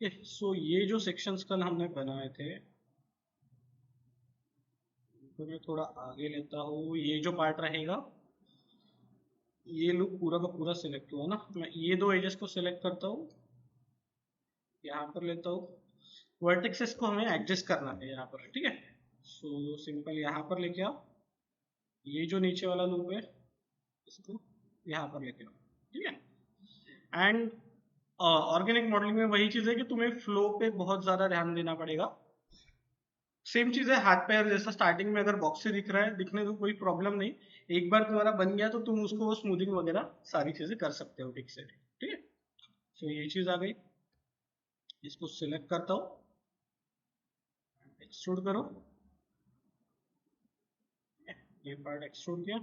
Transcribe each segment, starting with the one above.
सो ये जो सेक्शंस कल हमने बनाए थे, तो मैं थोड़ा आगे लेता हूँ। ये जो पार्ट रहेगा, ये लुक पूरा का पूरा सिलेक्ट हुआ ना, मैं ये दो एजेस को सिलेक्ट करता हूँ, यहाँ पर लेता हूँ। वर्टेक्सेस को हमें एडजस्ट करना है यहाँ पर, ठीक है। सो सिंपल यहाँ पर लेके आओ, ये जो नीचे वाला लूप है इसको यहाँ पर लेके आओ, ठीक है। एंड ऑर्गेनिक मॉडलिंग में वही चीज़ है कि तुम्हें फ्लो पे बहुत ज़्यादा ध्यान देना पड़ेगा। सेम चीज़ है हाथ पैर जैसा, स्टार्टिंग में अगर बॉक्स से दिख रहा है, दिखने को कोई प्रॉब्लम नहीं। एक बार तुम्हारा बन गया तो तुम उसको स्मूथिंग वगैरह सारी चीज़ें कर सकते हो ठीक से, ठीक है। तो ये चीज़ आ गई, इसको सिलेक्ट करता हूँ, एक्सट्रूड करो, ये पार्ट एक्सट्रूड किया।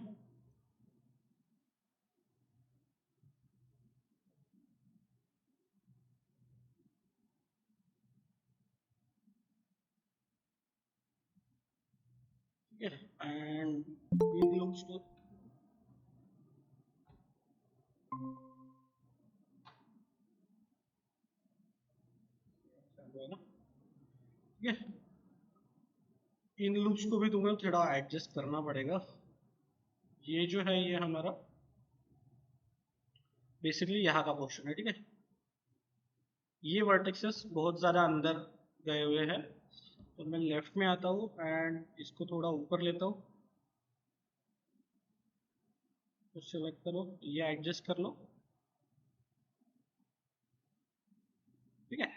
ठीक है, एंड इन लुक्स को ठीक है, इन लूप्स को भी तुम्हें थोड़ा एडजस्ट करना पड़ेगा। ये जो है ये हमारा बेसिकली यहाँ का पोर्शन है, ठीक है। ये वर्टेक्सेस बहुत ज़्यादा अंदर गए हुए हैं, तो मैं लेफ्ट में आता हूँ एंड इसको थोड़ा ऊपर लेता हूँ, तो सेलेक्ट करो, ये एडजस्ट कर लो, ठीक है।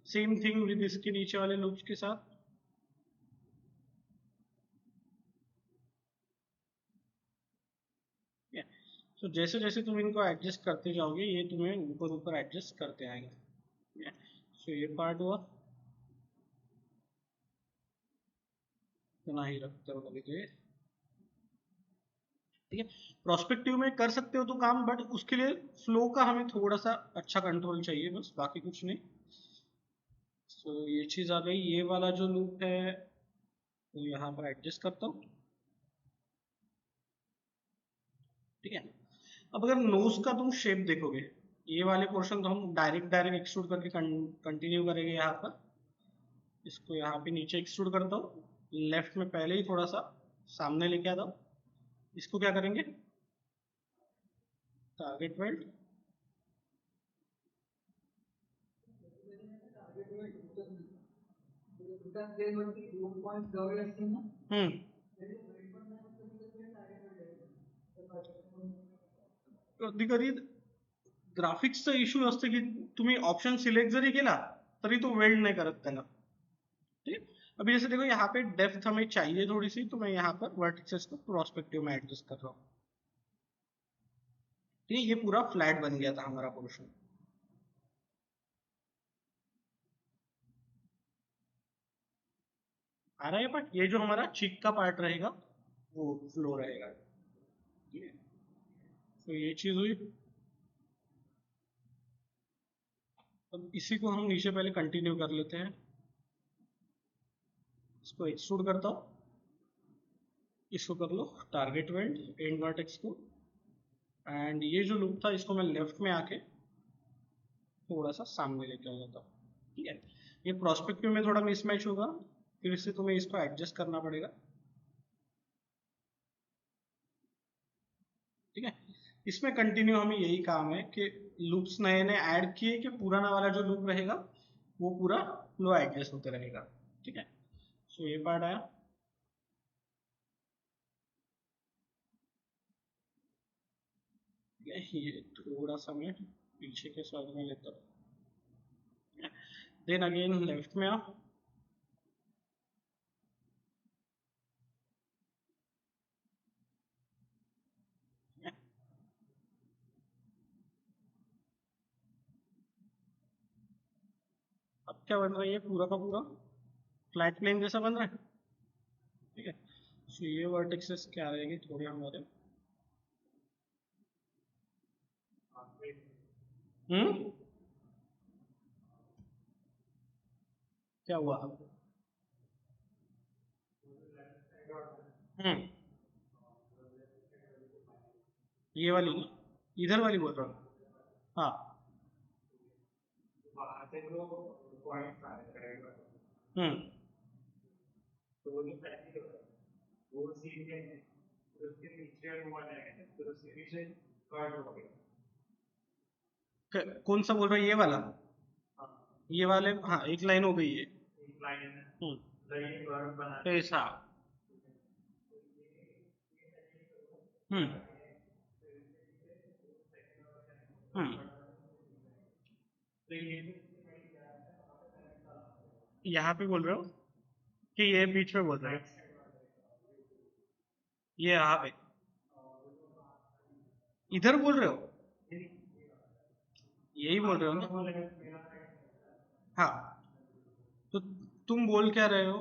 सेम थिंग विद इसके नीचे वाले लूप्स के साथ। तो जैसे जैसे तुम इनको एडजस्ट करते जाओगे, ये तुम्हें ऊपर ऊपर एडजस्ट करते आएंगे। सो ये पार्ट हुआ, इतना ही रखते हो कभी, ठीक है। प्रोस्पेक्टिव में कर सकते हो तो काम, बट उसके लिए फ्लो का हमें थोड़ा सा अच्छा कंट्रोल चाहिए, बस बाकी कुछ नहीं। सो ये चीज़ आ गई, ये वाला जो लूप है तो यहाँ पर एडजस्ट करता हूँ, ठीक है। अब अगर नोज का तुम शेप देखोगे, ये वाले पोर्शन तो हम डायरेक्ट डायरेक्ट एक्सट्रूड करके कंटिन्यू करेंगे यहाँ पर। इसको यहाँ पे नीचे एक्सट्रूड करता हूँ, लेफ्ट में पहले ही थोड़ा सा सामने लेके आता हूँ। इसको क्या करेंगे, टारगेट वेल्ड, हम्म, कधी कधी ग्राफिक्सचा इश्यू असते की तुम्ही ऑप्शन सिलेक्ट जरी केला तरी तो वेल्ड नहीं करत त्याला, ठीक है। अभी जैसे देखो यहाँ पे डेप्थ हमें चाहिए थोड़ी सी, तो मैं यहाँ पर वर्टिसेस को प्रोस्पेक्टिव में एडजस्ट कर रहा हूँ, ठीक है। ये पूरा फ्लैट बन गया था हमारा पोर्शन। आ रहा है, बट ये जो हमारा चिक का पार्ट रहेगा वो फ्लो रहेगा, ठीक है। तो ये चीज हुई। अब इसी को हम नीचे पहले कंटिन्यू कर लेते हैं, इसको एक्सट्रूड करता हूँ, इसको कर लो टारगेट वेल्ड एंड वर्टेक्स को, एंड ये जो लूप था इसको मैं लेफ्ट में आके थोड़ा सा सामने लेके आ जाता हूँ, ठीक है। ये प्रोस्पेक्टिव में थोड़ा मिसमैच होगा, फिर से तुम्हें इसको एडजस्ट करना पड़ेगा, ठीक है। इसमें कंटिन्यू हमें यही काम है कि लूप्स नए नए ऐड किए कि पुराना वाला जो लूप रहेगा वो पूरा फ्लो एडजस्ट होते रहेगा, ठीक है। सो ये पार्ट आया। ये थोड़ा सा मैं पीछे के साइड में लेता हूँ, देन अगेन लेफ्ट में आओ, अब क्या बन रहा है, ये पूरा का पूरा फ्लैट प्लेन जैसा बन रहा है, ठीक है। सो ये वर्टेक्सेस क्या रहेंगे थोड़े हमारे, हम्म, क्या हुआ, हम्म, ये वाली, इधर वाली बोल रहा हूँ, हाँ। हम्म कौन सा बोल रहा है, ये वाला? ये वाले, हाँ एक लाइन हो गई है। ऐसा। हम्म हम्म यहाँ पे बोल रहे हो कि ये बीच में बोल रहे हो? ये यहाँ पे इधर बोल रहे हो? यही बोल रहे हो ना? हाँ, तो तुम बोल क्या रहे हो?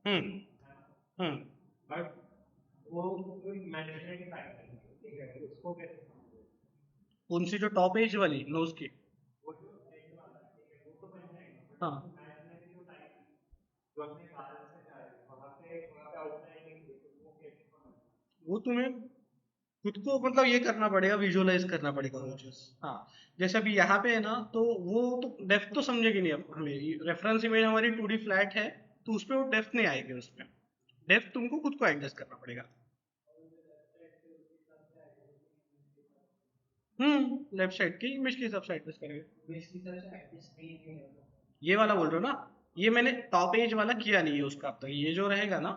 हम्म हम्म कौन सी, जो टॉप एज वाली नोज की? हाँ, वो तुम्हें खुद को मतलब ये करना पड़ेगा, विजुअलाइज करना पड़ेगा वो चीज। हाँ, जैसे अभी यहाँ पे है ना, तो वो तो डेप्थ तो समझेगी नहीं अब हमें। रेफरेंस इमेज हमारी 2D फ्लैट है, तो उसपे वो डेप्थ नहीं आएगी उसमें। डेप्थ तुमको खुद को एडजस्ट करना पड़ेगा। लेफ्ट साइड की इमेज के हिसाब से एडजस्ट करेंगे। ये वाला बोल रहे हो ना? ये मैंने टॉप एज वाला किया नहीं है उसका अब तक। ये जो रहेगा ना,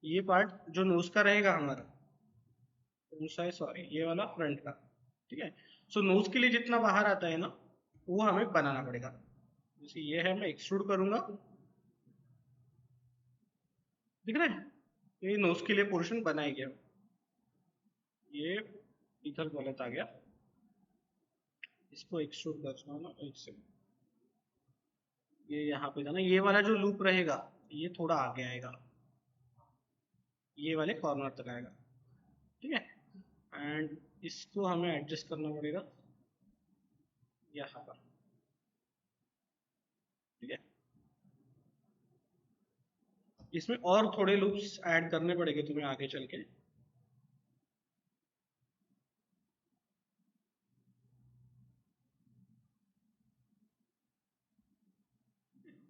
ये पार्ट जो नोज का रहेगा हमारा, दूसरा है सॉरी, ये वाला फ्रंट का। ठीक है, सो नोज के लिए जितना बाहर आता है ना, वो हमें बनाना पड़ेगा। जैसे ये है, मैं एक्सट्रूड करूंगा, दिख रहा है? ये नोज के लिए पोर्शन बनाया गया। ये इधर गलत आ गया, इसको एक्सट्रूड करना है ना, एक सेकंड। ये यहाँ पे था ना, ये वाला जो लूप रहेगा, ये थोड़ा आगे आएगा, ये वाले कॉर्नर तक आएगा। ठीक है, एंड इसको हमें एडजस्ट करना पड़ेगा यहाँ पर। ठीक है, इसमें और थोड़े लूप्स ऐड करने पड़ेंगे तुम्हें आगे चल के।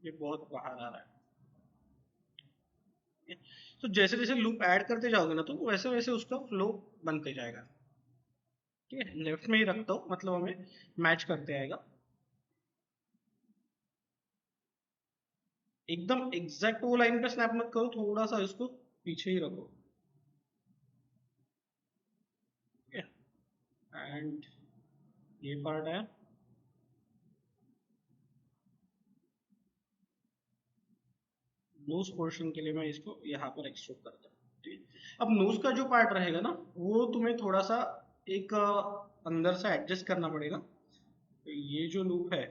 ये बहुत बाहर आ रहा है। तो जैसे जैसे लूप ऐड करते जाओगे ना, तो वैसे वैसे उसका फ्लो बनते जाएगा। ठीक है, लेफ्ट में ही रखता हूँ, मतलब हमें मैच करते आएगा। एकदम एग्जैक्ट वो लाइन पे स्नैप मत करो, थोड़ा सा इसको पीछे ही रखो। ठीक है, एंड ये पार्ट है। नोज पोर्शन के लिए मैं इसको यहाँ पर एक्सट्रूड करता हूँ। ठीक है, अब नोज का जो पार्ट रहेगा ना, वो तुम्हें थोड़ा सा एक अंदर से एडजस्ट करना पड़ेगा। तो ये जो लूप है,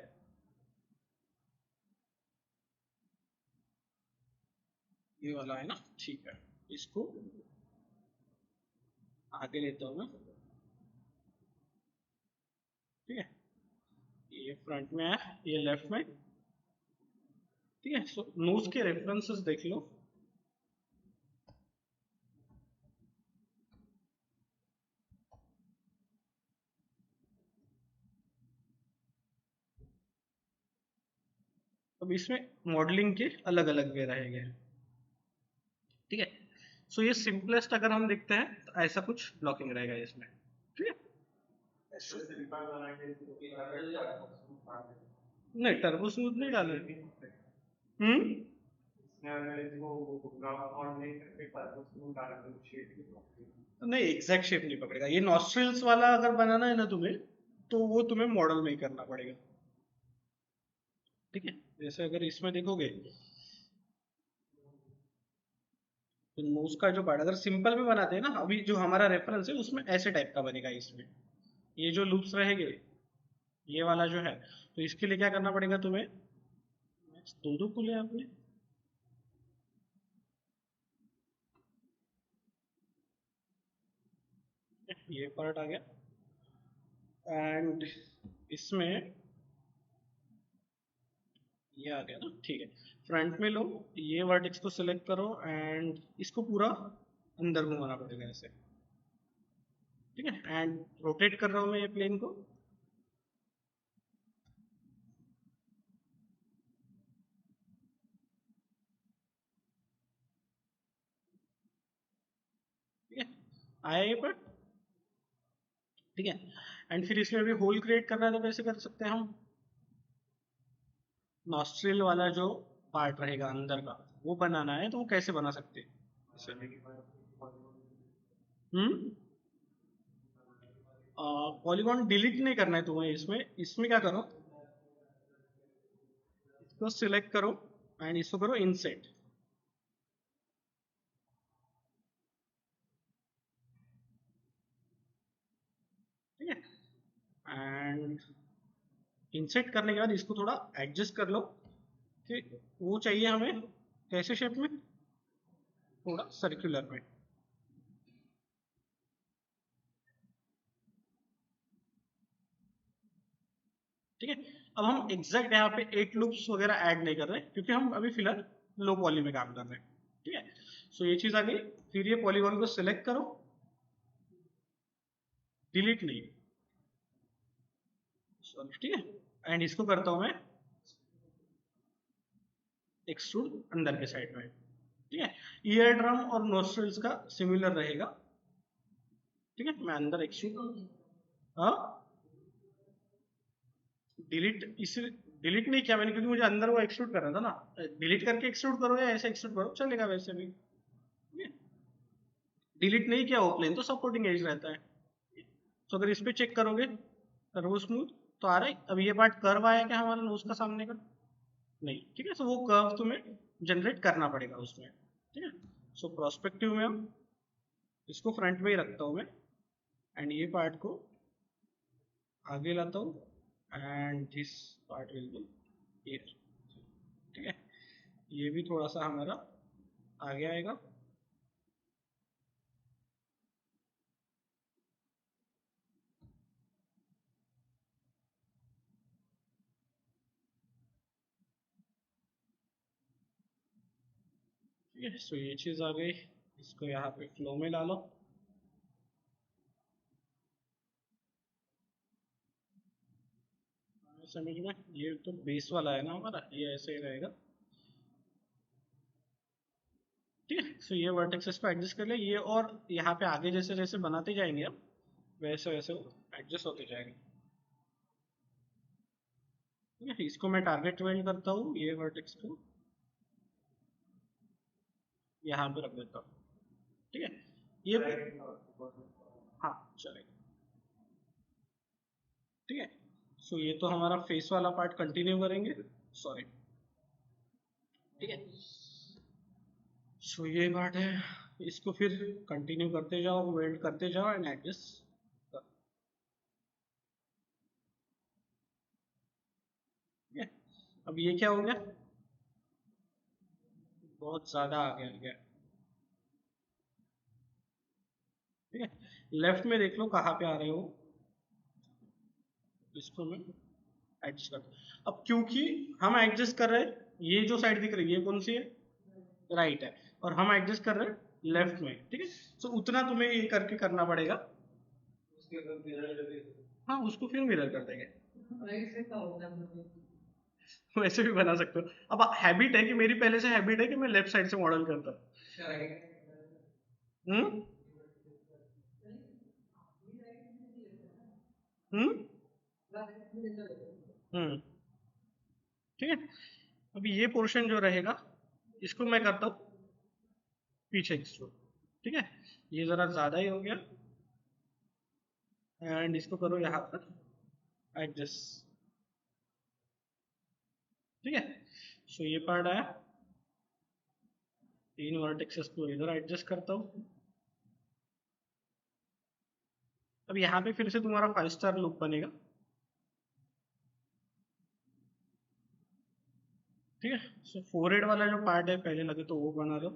ये वाला है ना, ठीक है, इसको आगे लेता हूँ मैं। ठीक है, ये फ्रंट में है, ये लेफ्ट में। ठीक है, सो नोज के रेफरेंसेस देख लो। अब इसमें मॉडलिंग के अलग अलग वे रहेंगे। ठीक है, सो ये सिंपलेस्ट अगर हम देखते हैं तो ऐसा कुछ ब्लॉकिंग रहेगा इसमें। ठीक है, नहीं टर्बो स्मूथ नहीं डाले। हम्म नहीं, एग्जैक्ट शेप नहीं पकड़ेगा। ये नॉस्ट्रिल्स वाला अगर बनाना है ना तुम्हें, तो वो तुम्हें मॉडल में ही करना पड़ेगा। ठीक है, जैसे अगर इसमें देखोगे, तो नोज का जो पार्ट अगर सिंपल में बनाते हैं ना, अभी जो हमारा रेफरेंस है उसमें ऐसे टाइप का बनेगा इसमें। ये जो लूप्स रहेंगे, ये वाला जो है, तो इसके लिए क्या करना पड़ेगा तुम्हें? दो दो खुले आपने। ये पार्ट आ गया, एंड इसमें ये आ गया ना। ठीक है, फ्रंट में लो, ये वर्टेक्स को सिलेक्ट करो, एंड इसको पूरा अंदर घुमाना पड़ेगा ऐसे, ठीक है। एंड रोटेट कर रहा हूँ मैं ये प्लेन को, ठीक है, आया ये पर, ठीक है। एंड फिर इसमें भी होल क्रिएट करना है तो कैसे कर सकते हैं हम, नॉस्ट्रिल वाला जो पार्ट रहेगा अंदर का वो बनाना है, तो वो कैसे बना सकते हैं। हम्म पॉलीगॉन डिलीट नहीं करना है तुम्हें, इसमें इसमें क्या करो, इसको सिलेक्ट करो एंड इसको करो इंसेट, ठीक है। एंड इंसेट करने के बाद इसको थोड़ा एडजस्ट कर लो कि वो चाहिए हमें कैसे शेप में, थोड़ा सर्कुलर में, ठीक है। अब हम एग्जैक्ट यहाँ पे 8 लूप्स वगैरह ऐड नहीं कर रहे क्योंकि हम अभी फिलहाल लो पॉली में काम कर रहे हैं, ठीक है। सो ये चीज आ गई। फिर ये पॉलीगॉन को सिलेक्ट करो, डिलीट नहीं, सॉरी, ठीक है। एंड इसको करता हूं मैं एक्सट्रूड अंदर के साइड में, ठीक है। ईयर ड्रम और नोस्ट्रल्स का सिमिलर रहेगा, ठीक है। मैं अंदर एक्सट्रूड, हाँ, डिलीट इस डिलीट नहीं किया मैंने क्योंकि मुझे अंदर वो एक्सट्रूड करना था ना, डिलीट करके एक्सट्रूड करो या ऐसे एक्सट्रूड करो चलेगा वैसे भी, डिलीट नहीं किया वो प्लेन तो सपोर्टिंग एज रहता है। तो अगर इस पे चेक करोगे कर्व स्मूथ तो आ रहा है। अब ये पार्ट कर्व आया क्या हमारा नोज का सामने का, नहीं, ठीक है। सो वो कर्व तुम्हें जनरेट करना पड़ेगा उसमें, ठीक है। सो प्रोस्पेक्टिव में हम इसको फ्रंट में ही रखता हूँ मैं, एंड ये पार्ट को आगे लाता हूँ and this part will be here, ठीक है। ये भी थोड़ा सा हमारा आगे आएगा, ठीक है। सो ये चीज आ गई, इसको यहाँ पे फ्लो में डालो, समझ में। ये तो बेस वाला है ना हमारा, ये ऐसे ही रहेगा, ठीक है। सो ये वर्टेक्सेस को एडजस्ट कर ले ये, और यहाँ पे आगे जैसे जैसे बनाते जाएंगे हम वैसे वैसे वो एडजस्ट होते जाएंगे, ठीक है। इसको मैं टारगेट वेल्ड करता हूँ, ये वर्टेक्स को यहाँ पे रख देता हूँ, ठीक है। ये, हाँ चलेगा, ठीक है। सो ये तो हमारा फेस वाला पार्ट कंटिन्यू करेंगे, सॉरी, ठीक है। सो ये पार्ट है, इसको फिर कंटिन्यू करते जाओ, वेल्ड करते जाओ एंड एडजस्ट, ठीक है। अब ये क्या हो गया, बहुत ज्यादा आगे आ गया, ठीक है। लेफ्ट में देख लो कहाँ पे आ रहे हो, इसको मैं एडजस्ट कर, अब क्योंकि हम एडजस्ट कर रहे हैं, ये जो साइड दिख रही है ये कौन सी है, राइट है, और हम एडजस्ट कर रहे हैं लेफ्ट में, ठीक है। सो उतना तुम्हें ये करके करना पड़ेगा, हाँ उसको फिर मिरर कर देंगे, वैसे भी बना सकते हो। अब हैबिट है कि मेरी पहले से हैबिट है कि मैं लेफ्ट साइड से मॉडल करता हूँ, हम्म हम्म ठीक है। अभी ये पोर्शन जो रहेगा इसको मैं करता हूँ पीछे एक्सट्रूड, ठीक है। ये जरा ज्यादा ही हो गया, एंड इसको करो यहाँ पर एडजस्ट, ठीक है। सो ये पार्ट आया, तीन वर्टेक्सेस को इधर एडजस्ट करता हूँ। अब यहाँ पे फिर से तुम्हारा 5 स्टार लूप बनेगा, ठीक है। सो फोरहेड वाला जो पार्ट है पहले लगे तो वो बना लो,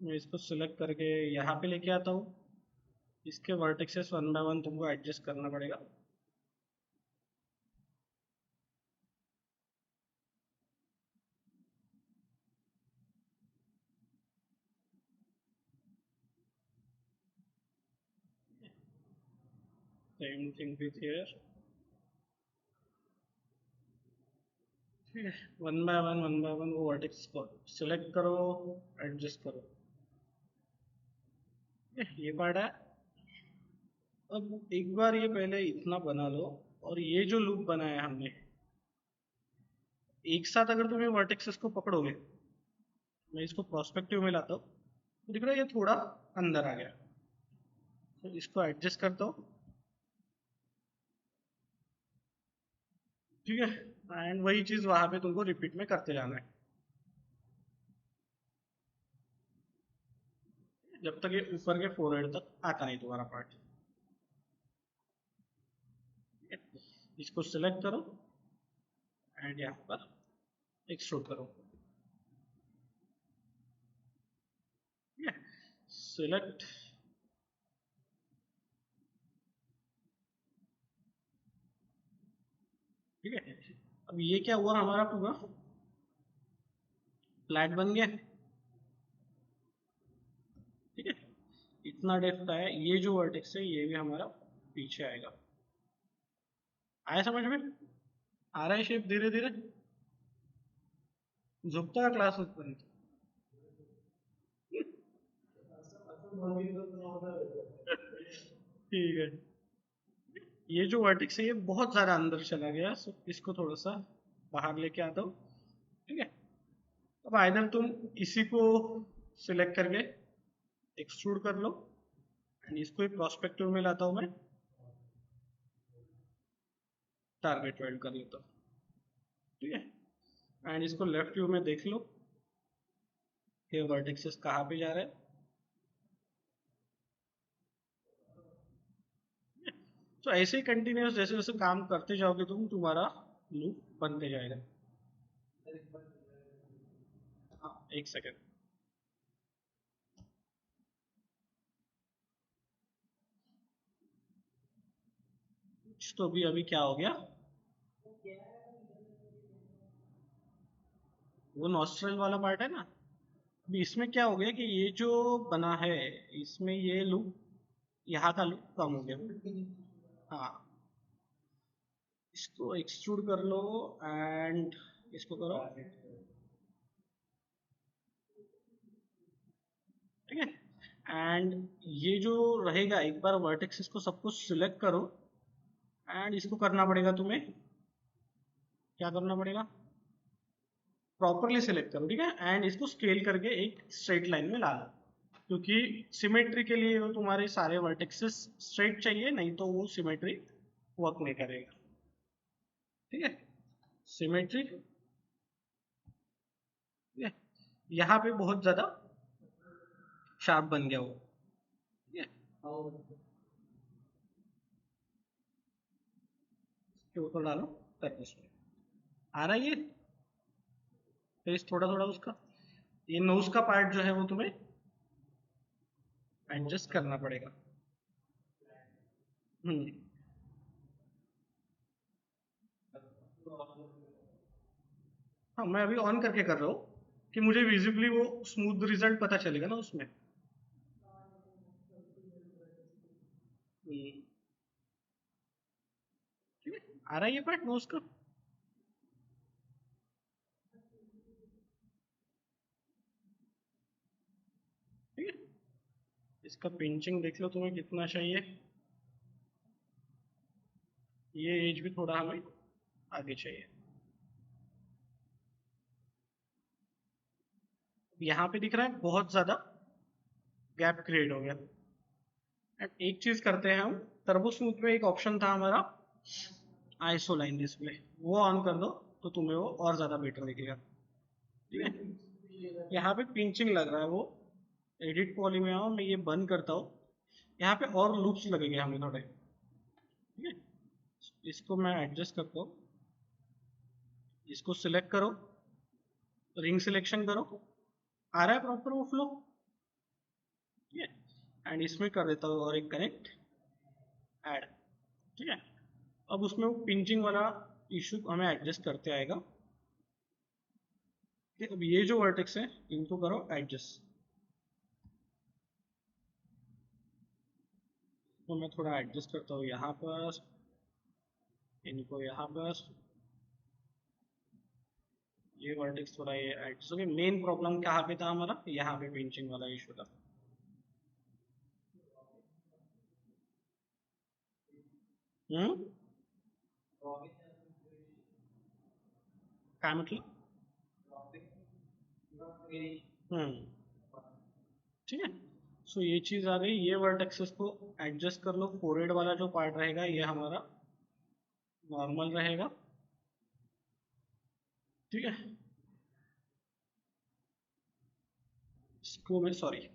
मैं इसको सिलेक्ट करके यहाँ पे लेके आता हूँ। इसके वर्टेक्सेस वन बाय वन तुमको एडजस्ट करना पड़ेगा, same thing with here. One by one वो वर्टेक्स को सिलेक्ट करो, एडजस्ट करो। ये पार्ट है। अब एक बार ये पहले इतना बना लो, और ये जो लूप बनाया हमने एक साथ, अगर तुम ये वर्टेक्सेस को पकड़ोगे, मैं इसको प्रोस्पेक्टिव में लाता हूँ, तो दिख रहा है ये थोड़ा अंदर आ गया। तो इसको एडजस्ट करता हूँ, ठीक है। एंड वही चीज वहां पे तुमको रिपीट में करते जाना है, जब तक ये ऊपर के फोरहेड तक आता नहीं तुम्हारा पार्ट। इसको सिलेक्ट करो एंड यहाँ पर एक्सट्रूड करो, ठीक है। सिलेक्ट, ठीक है। अब ये क्या हुआ, हमारा पूरा फ्लैट बन गया, ठीक है। इतना डेप्थ है, ये जो वर्टेक्स है ये भी हमारा पीछे आएगा। आया समझ में? आ रहा है शेप धीरे धीरे, झुकता है क्लास ऊपर। ठीक है। ये जो वर्टेक्स है ये बहुत ज्यादा अंदर चला गया, सो इसको थोड़ा सा बाहर लेके आता हूँ, ठीक है। अब आइदर तुम इसी को सिलेक्ट करके एक्सट्रूड कर लो, एंड इसको एक प्रोस्पेक्टिव में लाता हूँ मैं, टारगेट वेल्ड कर लेता हूँ, ठीक है। एंड इसको लेफ्ट व्यू में देख लो कि वर्टेक्सेस कहाँ पे जा रहे हैं। तो ऐसे ही कंटिन्यूस जैसे जैसे काम करते जाओगे तुम, तुम्हारा लूप बनते जाएगा। हाँ, एक सेकेंड। तो अभी क्या हो गया, वो नॉस्ट्रल वाला पार्ट है ना, अभी इसमें क्या हो गया कि ये जो बना है, इसमें ये लूप, यहाँ का लूप कम हो गया। हाँ, इसको एक्सट्रूड कर लो एंड इसको करो, ठीक है। एंड ये जो रहेगा, एक बार वर्टेक्सेस को सब कुछ सिलेक्ट करो, एंड इसको करना पड़ेगा तुम्हें, क्या करना पड़ेगा, प्रॉपरली सिलेक्ट करो, ठीक है। एंड इसको स्केल करके एक स्ट्रेट लाइन में ला लो, क्योंकि सिमेट्री के लिए वो तुम्हारे सारे वर्टेक्सेस स्ट्रेट चाहिए, नहीं तो वो सिमेट्री वर्क नहीं करेगा, ठीक है। सिमेट्री, ठीक है। यहाँ पे बहुत ज्यादा शार्प बन गया वो, ठीक है। इसके ऊपर डालो पेपर्स में, आ रहा है ये फेस थोड़ा थोड़ा उसका। ये नोज का पार्ट जो है वो तुम्हें एडजस्ट करना पड़ेगा। हम्म। हाँ, मैं अभी ऑन करके कर रहा हूँ कि मुझे विजिबली वो स्मूथ रिजल्ट पता चलेगा ना उसमें। ठीक है, आ रहा है ये पार्ट नोज का। ठीक है, इसका पिंचिंग देख लो तुम्हें कितना चाहिए, ये एज भी थोड़ा हमें आगे चाहिए। यहाँ पे दिख रहा है बहुत ज्यादा गैप क्रिएट हो गया। एंड एक चीज करते हैं हम, टर्बो स्मूथ में एक ऑप्शन था हमारा आईसो लाइन डिस्प्ले, वो ऑन कर दो तो तुम्हें वो और ज्यादा बेटर दिखेगा, ठीक है। यहाँ पे पिंचिंग लग रहा है वो, एडिट पॉली में आओ, मैं ये बंद करता हूँ। यहाँ पे और लूप्स लगेंगे हमें थोड़े, ठीक है। इसको मैं एडजस्ट करता हूँ, इसको सिलेक्ट करो, रिंग सिलेक्शन करो, आ रहा है प्रॉपर वो फ्लो, ठीक है। एंड इसमें कर देता हूँ और एक कनेक्ट ऐड, ठीक है। अब उसमें वो पिंचिंग वाला इशू हमें एडजस्ट करते आएगा, ठीक है। अब ये जो वर्टेक्स है इनको करो एडजस्ट, तो मैं थोड़ा एडजस्ट करता हूँ यहाँ पर, इनको यहाँ पर, ये वर्टेक्स थोड़ा ये एडजस्ट हो गया। मेन प्रॉब्लम कहाँ पे था हमारा, यहाँ पे पिंचिंग वाला इशू था। हम्म, काय म्हटलं? हम्म, ठीक है। सो ये चीज आ गई, ये वर्टेक्सेस को एडजस्ट कर लो। फोरहेड वाला जो पार्ट रहेगा ये हमारा नॉर्मल रहेगा, ठीक है। इसको मैं सॉरी,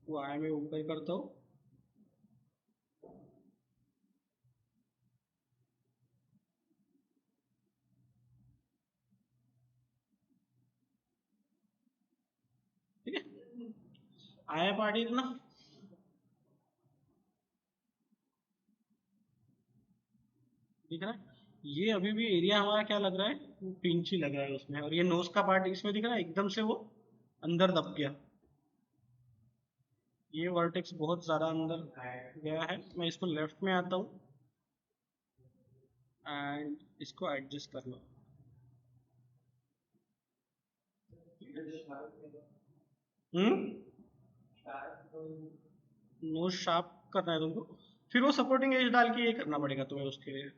वो आई मैं ऊपर करता हूँ। ठीक है, आया पार्ट इतना। दिख रहा है? ये अभी भी एरिया हमारा क्या लग रहा है, पिंच ही लग रहा है उसमें। और ये नोज का पार्ट इसमें दिख रहा है, एकदम से वो अंदर दब गया। ये वर्टेक्स बहुत ज्यादा अंदर गया है। मैं इसको लेफ्ट में आता हूँ एंड इसको एडजस्ट कर लो। हम्म, नोज शार्प करना है तुमको, फिर वो सपोर्टिंग एज डाल के ये करना पड़ेगा तुम्हें उसके लिए।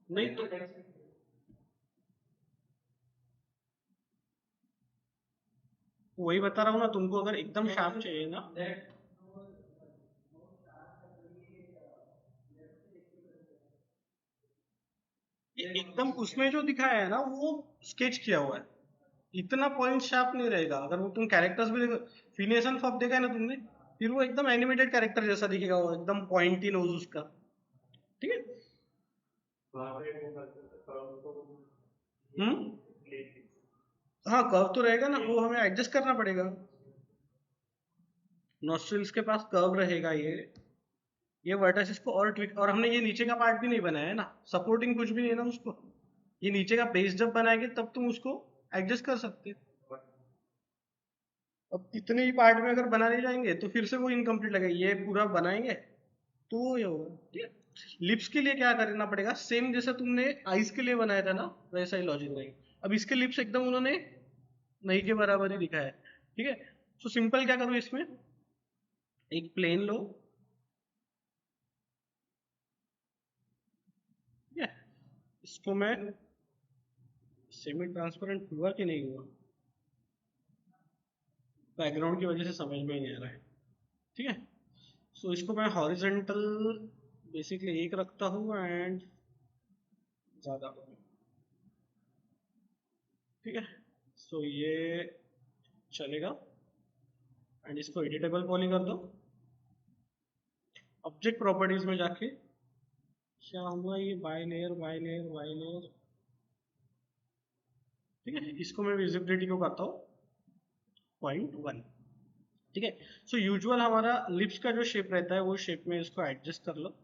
नहीं तो वही बता रहा हूँ ना तुमको, अगर एकदम शार्प चाहिए ना। ये एकदम उसमें जो दिखाया है ना वो स्केच किया हुआ है, इतना पॉइंट शार्प नहीं रहेगा। अगर वो तुम कैरेक्टर्स भी देखो, फिनियस एंड फब देखा है ना तुमने, फिर वो एकदम एनिमेटेड कैरेक्टर जैसा दिखेगा, वो एकदम पॉइंटी नोज उसका, ठीक है। हम्म, हाँ कर्व तो रहेगा ना, वो हमें एडजस्ट करना पड़ेगा। नॉस्ट्रिल्स के पास कर्व रहेगा ये वर्टाइसिस को और ट्विक। और हमने ये नीचे का पार्ट भी नहीं बनाया है ना, सपोर्टिंग कुछ भी नहीं है ना उसको। ये नीचे का बेस जब बनाएंगे तब तुम उसको एडजस्ट कर सकते हो। अब इतने ही पार्ट में अगर बनाने जाएंगे तो फिर से वो इनकम्प्लीट लगेगा। ये पूरा बनाएंगे तो ये होगा, ठीक है। लिप्स के लिए क्या करना पड़ेगा, सेम जैसा तुमने आईज के लिए बनाया था ना, वैसा ही लॉजिक रहेगा। अब इसके लिप्स एकदम उन्होंने नहीं के बराबर ही दिखाया है, ठीक है। तो सिंपल क्या करो इसमें, एक प्लेन लो, ठीक है। इसको मैं, सेमी ट्रांसपेरेंट हुआ कि नहीं हुआ, बैकग्राउंड की वजह से समझ में ही नहीं आ रहा है, ठीक है। सो इसको मैं हॉरिजेंटल बेसिकली एक रखता हूँ एंड ज़्यादा, ठीक है। सो ये चलेगा। एंड इसको एडिटेबल पॉली कर दो। ऑब्जेक्ट प्रॉपर्टीज में जाके क्या हुआ, ये by layer by layer by layer, ठीक है। इसको मैं विजिबिलिटी को करता हूँ 0.1, ठीक है। सो यूजुअल हमारा लिप्स का जो शेप रहता है वो शेप में इसको एडजस्ट कर लो।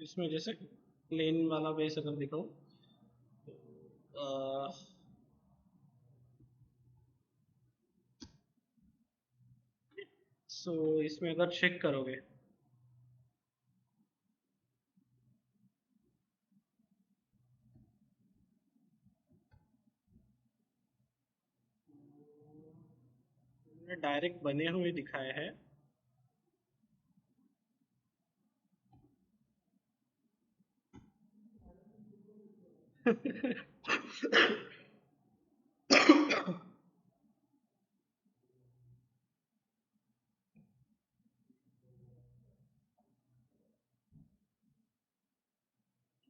इसमें जैसे प्लेन वाला बेस अगर दिखाओ, सो इसमें अगर चेक करोगे, डायरेक्ट बने हुए दिखाए हैं।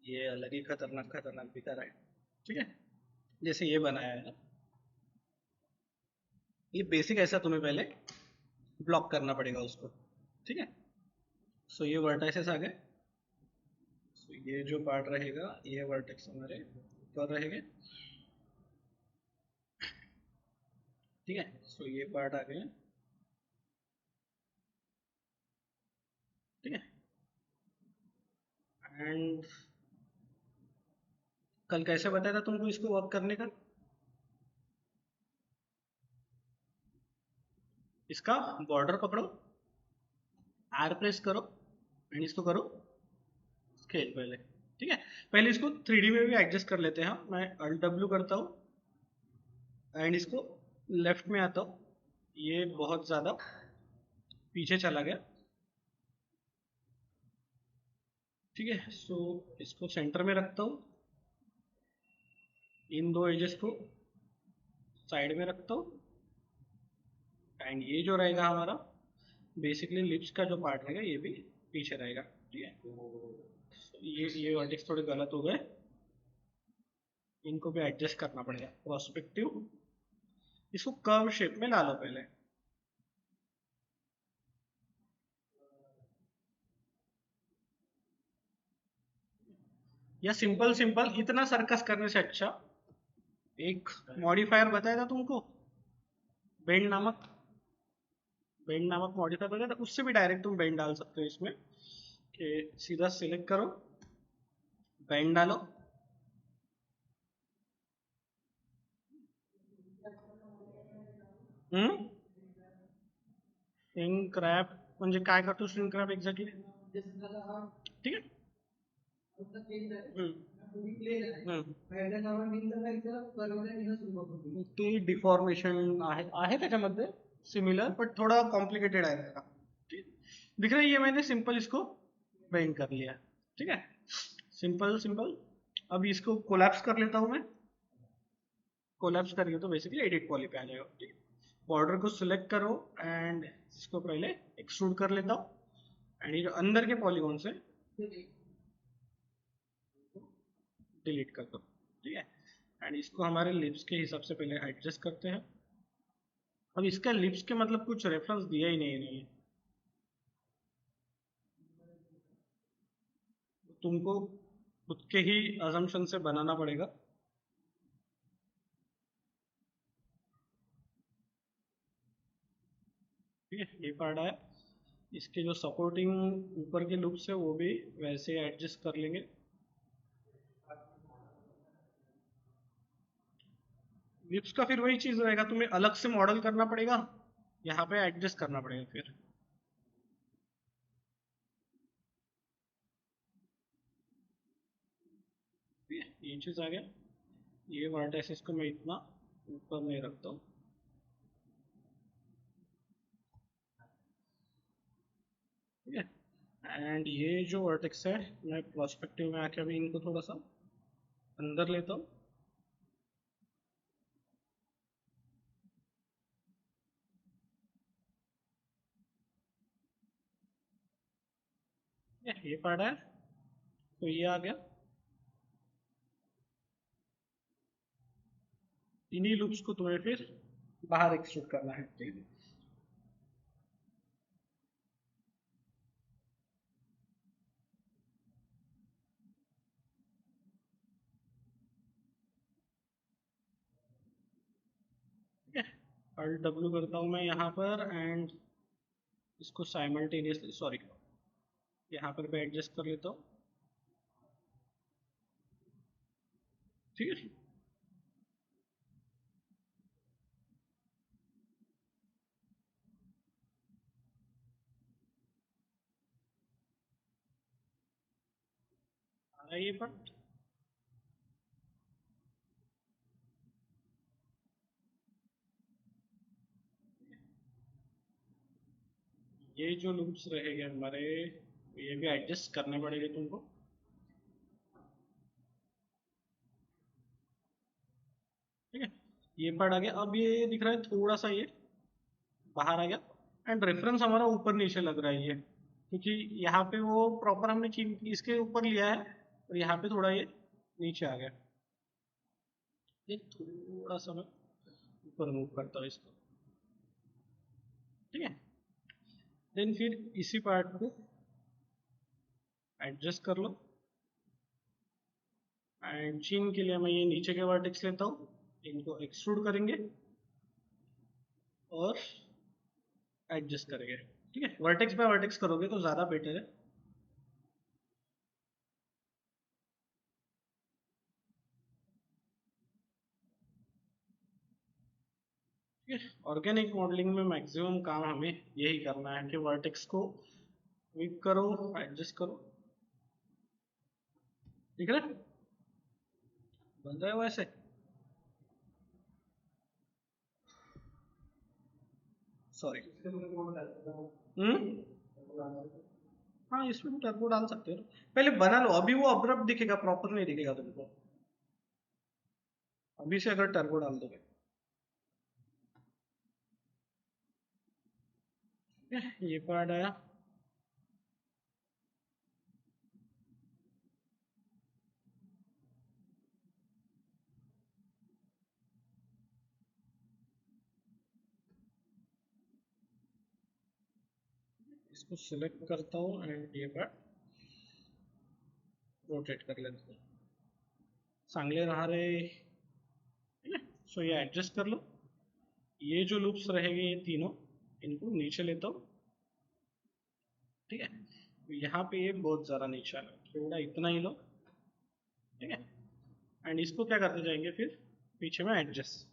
ये अलग ही खतरनाक खतरनाक दिखा रहा है, ठीक है। जैसे ये बनाया है ना, ये बेसिक ऐसा तुम्हें पहले ब्लॉक करना पड़ेगा उसको, ठीक है। सो ये वर्टाइसेस आ गए। सो ये जो पार्ट रहेगा ये वर्टेक्स हमारे ऊपर रहेंगे, ठीक है। सो ये पार्ट आ गए, ठीक है। एंड कल कैसे बताया था तुमको इसको वर्क करने का? इसका बॉर्डर पकड़ो, आर प्रेस करो एंड इसको करो स्केल पहले, ठीक है। पहले इसको 3D में भी एडजस्ट कर लेते हैं। मैं अल्ट डब्ल्यू करता हूँ एंड इसको लेफ्ट में आता हूँ, ये बहुत ज़्यादा पीछे चला गया, ठीक है। सो इसको सेंटर में रखता हूँ, इन दो एजेस को साइड में रखता हूँ एंड ये जो रहेगा हमारा बेसिकली लिप्स का जो पार्ट रहेगा ये भी पीछे रहेगा, ठीक है। ये वर्टेक्स थोड़े गलत हो गए, इनको भी एडजस्ट करना पड़ेगा। पर्सपेक्टिव, इसको कर्व शेप में ला लो पहले, या सिंपल सिंपल इतना सर्कस करने से अच्छा एक मॉडिफायर बताया था तुमको, बेंड नामक, बेंड नामक मॉडिफायर बताया था, उससे भी डायरेक्ट तुम बेंड डाल सकते हो इसमें। कि सीधा सिलेक्ट करो, बेंड डालो, श्रिंक रैप म्हणजे काय करतो श्रिंक रॅप एक्झॅक्टली, ठीक आहे। ते डिफॉर्मेशन आहे आहे त्याच्यामध्ये सिमिलर, बट थोड़ा कॉम्प्लिकेटेड आहे त्याला, ठीक है? दिख रहा है, ये मैंने सिंपल इसको बेंड कर लिया, ठीक है। Simple simple. अब इसको कोलैप्स कर लेता हूँ मैं, कोलैप्स करिए तो बेसिकली एडिट पॉली पे आ जाएगा, ठीक है। बॉर्डर को सिलेक्ट करो एंड इसको पहले एक्सट्रूड कर लेता हूँ एंड ये जो अंदर के पॉलीगॉन से डिलीट कर दो, ठीक है। एंड इसको हमारे लिप्स के हिसाब से पहले एडजस्ट करते हैं। अब इसका लिप्स के मतलब कुछ रेफरेंस दिया ही नहीं है, तुमको खुद के ही अजम्पशन से बनाना पड़ेगा। ठीक है, ये पार्ट आया। इसके जो सपोर्टिंग ऊपर के लूप्स है वो भी वैसे एडजस्ट कर लेंगे। लिप्स का फिर वही चीज रहेगा, तुम्हें अलग से मॉडल करना पड़ेगा, यहाँ पे एडजस्ट करना पड़ेगा फिर। ये चीज आ गया। ये वर्टेक्स को मैं इतना ऊपर नहीं रखता हूँ, ठीक है। एंड ये जो वर्टेक्स है मैं प्रोस्पेक्टिव में आके अभी इनको थोड़ा सा अंदर लेता हूँ, ये पार्ट है तो ये आ गया। इन्हीं लूप्स को तुम्हें फिर बाहर एक्सट्रूड करना है, ठीक है। ठीक है, अल्ट डब्ल्यू करता हूँ मैं यहाँ पर एंड इसको साइमल्टेनियसली, सॉरी, यहाँ पर मैं एडजस्ट कर लेता हूँ, ठीक है। ये पार्ट, ये जो लूप्स रहेंगे हमारे ये भी एडजस्ट करने पड़ेंगे तुमको, ठीक है। ये पार्ट आ गया। अब ये दिख रहा है थोड़ा सा ये बाहर आ गया एंड रेफरेंस हमारा ऊपर नीचे लग रहा है ये, क्योंकि यहाँ पे वो प्रॉपर हमने इसके ऊपर लिया है और यहाँ पे थोड़ा ये नीचे आ गया। ये थोड़ा सा मैं ऊपर मूव करता हूँ इसको, ठीक है। देन फिर इसी पार्ट को एडजस्ट कर लो। एंड चीन के लिए मैं ये नीचे के वर्टेक्स लेता हूँ, इनको एक्सट्रूड करेंगे और एडजस्ट करेंगे। ठीक है, वर्टेक्स बाय वर्टेक्स करोगे तो ज़्यादा बेटर है। ऑर्गेनिक मॉडलिंग में मैक्सिमम काम हमें यही करना है कि वर्टेक्स को वीक करो, एडजस्ट करो। ठीक है, बन रहा है वैसे। सॉरी। हाँ, इसमें टर्बो डाल सकते हो, पहले बना लो, अभी वो अब्रप्ट दिखेगा, प्रॉपर नहीं दिखेगा तुमको अभी से अगर टर्बो डाल दोगे। ये पार्ट आया। इसको सिलेक्ट करता हूँ एंड ये पार्ट रोटेट कर लेता हूँ, चांगले रहा रे। सो ये एडजस्ट कर लो। ये जो लूप्स रहेंगे ये तीनों, इनको नीचे लेता हूँ। ठीक है, यहाँ पे ये बहुत ज़्यादा नीचे आ रहा है, थोड़ा इतना ही लो। ठीक है, एंड इसको क्या करते जाएंगे फिर पीछे में एडजस्ट।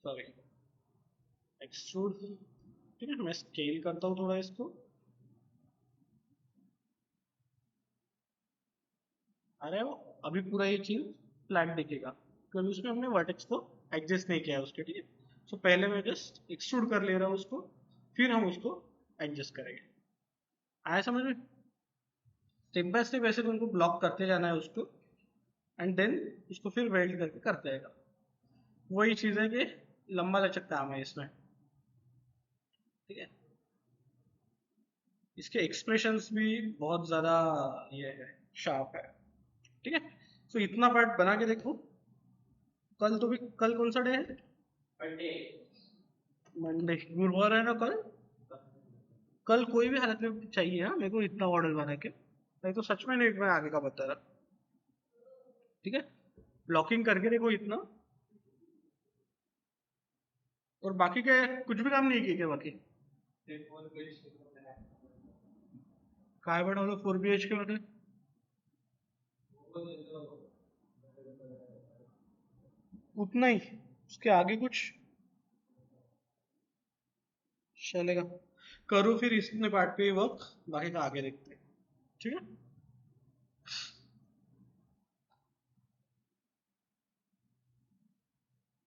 Sorry, extrude. ठीक है, मैं स्केल करता हूँ थोड़ा इसको। अरे वो अभी पूरा ये चीज फ्लैट दिखेगा क्योंकि उसमें हमने वर्टेक्स को एडजस्ट नहीं किया है उसके। ठीक है, सो पहले मैं जस्ट एक्सट्रूड कर ले रहा हूँ उसको, फिर हम उसको एडजस्ट करेंगे। आया समझ में? स्टेप बाय स्टेप ऐसे तुमको ब्लॉक करते जाना है उसको, एंड देन उसको फिर वेल्ड करके करते जाएगा। वही चीज़ है कि लंबा लचक काम है इसमें। ठीक है, इसके एक्सप्रेशंस भी बहुत ज़्यादा ये है, शार्प है। ठीक है, सो इतना पार्ट बना के देखो। कल तो भी, कल कौन सा डे है? मंडे, गुरुवार है ना कल। कल कोई भी हालत में चाहिए, हाँ मेरे को इतना मॉडल बना के, नहीं तो सच में नहीं मैं आगे का बता रहा। ठीक है, ब्लॉकिंग करके देखो इतना, और बाकी के कुछ भी काम नहीं किए क्या बाकी? काय बनवलं 4 BHK मध्ये? उतना ही, उसके आगे कुछ चलेगा? करो फिर इतने पार्ट पे वर्क, बाकी का आगे देखते हैं। ठीक है।